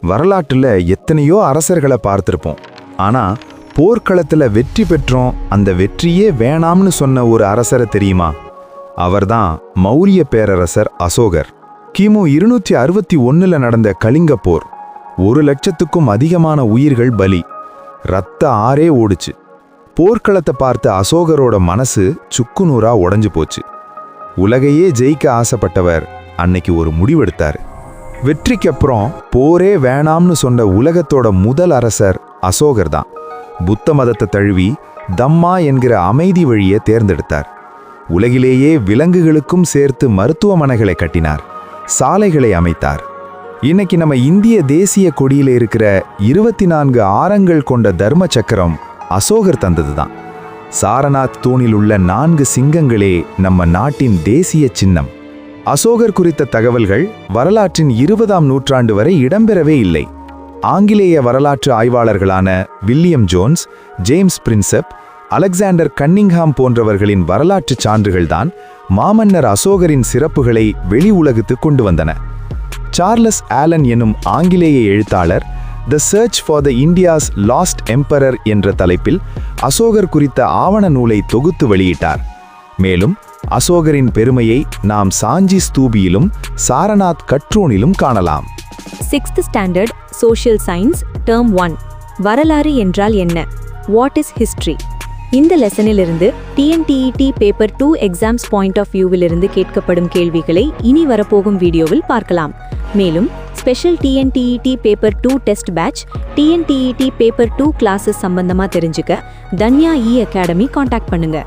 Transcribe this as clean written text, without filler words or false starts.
வரலாற்றுல எத்தனையோ அரசர்களை பார்த்திருப்போம். ஆனா போர்க்களத்துல வெற்றி பெற்றோம், அந்த வெற்றியே வேணாம்னு சொன்ன ஒரு அரசரை தெரியுமா? அவர்தான் மௌரிய பேரரசர் அசோகர். கிமு 261 நடந்த கலிங்க போர். 1,00,000க்கும் அதிகமான உயிர்கள் பலி, ரத்த ஆறே ஓடுச்சு. போர்க்களத்தை பார்த்த அசோகரோட மனசு சுக்குநூறா உடைஞ்சு போச்சு. உலகையே ஜெயிக்க ஆசைப்பட்டவர் அன்னைக்கு ஒரு முடிவெடுத்தாரு. வெற்றிக்கு அப்புறம் போரே வேணாம்னு சொன்ன உலகத்தோட முதல் அரசர் அசோகர் தான். புத்த மதத்தை தழுவி தம்மா என்கிற அமைதி வழியை தேர்ந்தெடுத்தார். உலகிலேயே விலங்குகளுக்கும் சேர்த்து மருத்துவமனைகளை கட்டினார், சாலைகளை அமைத்தார். இன்னைக்கு நம்ம இந்திய தேசிய கொடியில இருக்கிற 24 ஆரங்கள் கொண்ட தர்ம சக்கரம் அசோகர் தந்ததுதான். சாரநாத் தூணில் உள்ள 4 சிங்கங்களே நம்ம நாட்டின் தேசிய சின்னம். அசோகர் குறித்த தகவல்கள் வரலாற்றின் 20ஆம் நூற்றாண்டு வரை இடம்பெறவே இல்லை. ஆங்கிலேய வரலாற்று ஆய்வாளர்களான William Jones, James Prinsep, Alexander Cunningham போன்றவர்களின் வரலாற்று சான்றுகள்தான் மாமன்னர் அசோகரின் சிறப்புகளை வெளி உலகுக்கு கொண்டு வந்தன. சார்லஸ் ஆலன் எனும் ஆங்கிலேய எழுத்தாளர் தி search for the India's last emperor என்ற தலைப்பில் அசோகர் குறித்த ஆவண நூலை தொகுத்து வெளியிட்டார். மேலும் அசோகரின் பெருமையை நாம் சாஞ்சி ஸ்தூபியிலும் சாரநாத் கற்றூனிலும் காணலாம். 6th standard social science term 1 வரலாறு என்றால் என்ன? What is history? இந்த லெசனிலிருந்து TNTET paper 2 exams point of வியூவிலிருந்து கேட்கப்படும் கேள்விகளை இனி வரப்போகும் வீடியோவில் பார்க்கலாம். மேலும் special TNTET paper 2 test batch, TNTET paper 2 classes சம்பந்தமா தெரிஞ்சுக்க தன்யா இ அகாடமி காண்டாக்ட் பண்ணுங்க.